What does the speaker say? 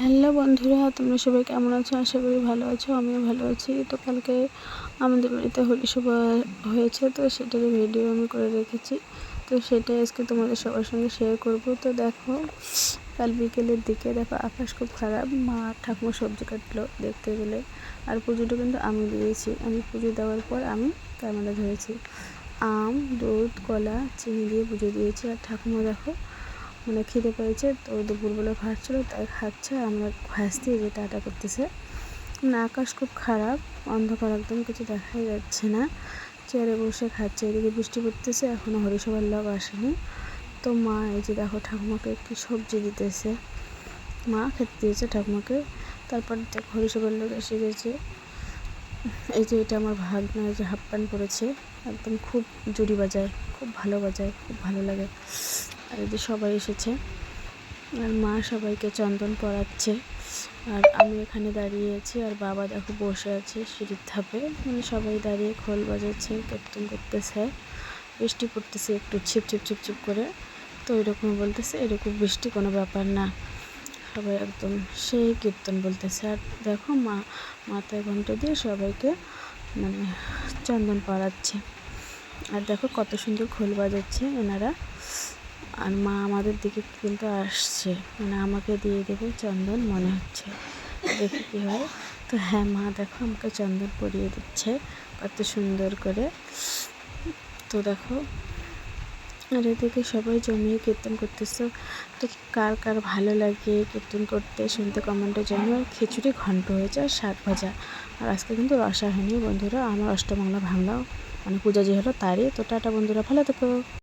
Hello বন্ধুরা, তোমরা সবাই কেমন আছো? আশা করি ভালো আছো। আমিও ভালো আছি। তো কালকে আমাদের বাড়িতে হোলি শোভা হয়েছে, তো সেটারই ভিডিও আমি করে রেখেছি। তো সেটাই আজকে তোমাদের সবার সঙ্গে শেয়ার করব। তো দেখো, কাল বিকেলের দিকে দেখো আকাশ খুব খারাপ। মা ঠাকুমা সবজি কাটলো দেখতে গেলে। আর পুজোটা কিন্তু আমি দিয়েছি। আমি পুজো দেওয়ার পর আমি ক্যামেরা ধরেছি। আম, দুধ, কলা, চিনি দিয়ে পুজো দিয়েছি। আর ঠাকুমা দেখো খিদে পেয়েছে, তো দুপুরবেলা ভাত ছিল তাই খাচ্ছে। আমরা ভাসতে যে টাটা করতেছে। আকাশ খুব খারাপ, অন্ধকার, একদম কিছু দেখাই যাচ্ছে না। চেয়ারে বসে খাচ্ছে। এদিকে বৃষ্টি পড়তেছে, এখনও হরিসভার লোক আসেনি। তো মা এই যে দেখো ঠাকুমাকে একটু সবজি দিতেছে। মা খেতে দিয়েছে ঠাকুমাকে। তারপর দেখো হরিসভার লোক এসে গেছে। এই যে এটা আমার ভাগনা, এই যে হাফ প্যান্ট পরেছে, একদম খুব জুড়ি বাজায়, খুব ভালো বাজায়, খুব ভালো লাগে। আর এই যে সবাই এসেছে। আর মা সবাইকে চন্দন পরাচ্ছে। আর আমি এখানে দাঁড়িয়ে আছি, আর বাবা দেখো বসে আছে সিঁড়ির ধাপে। সবাই দাঁড়িয়ে খোল বাজাচ্ছে, কীর্তন করতেছে। বৃষ্টি পড়তেছে একটু ছিপ ছিপ ছিপ ছিপ করে। তো এরকম বলতেছে, এরকম বৃষ্টি কোনো ব্যাপার না। সবাই একদম সেই কীর্তন বলতেছে। আর দেখো মা মাথায় ঘণ্টা দিয়ে সবাইকে চন্দন পরাচ্ছে। আর দেখো কত সুন্দর খোল বাজাচ্ছে এনারা। আর মা আমাদের দিকে কিন্তু আসছে, আমাকে দিয়ে দেবে চন্দন মনে হচ্ছে, দেখি কী হয়। তো হ্যাঁ, মা দেখো আমাকে চন্দন পরিয়ে দিচ্ছে কত সুন্দর করে। তো দেখো, আর এদিকে সবাই জমিয়ে কীর্তন করতেছে। তো কার কার ভালো লাগে কীর্তন করতে, শুনতে কমেন্টে জানিও। আর খিচুড়ি ঘন্ট হয়েছে আর শাক ভাজা। আর আজকে কিন্তু রসা হয়নি বন্ধুরা, আমার অষ্টমঙ্গলা ভাঙলাম, পূজা যে হলো তারই। তো টাটা বন্ধুরা, ভালো থেকো।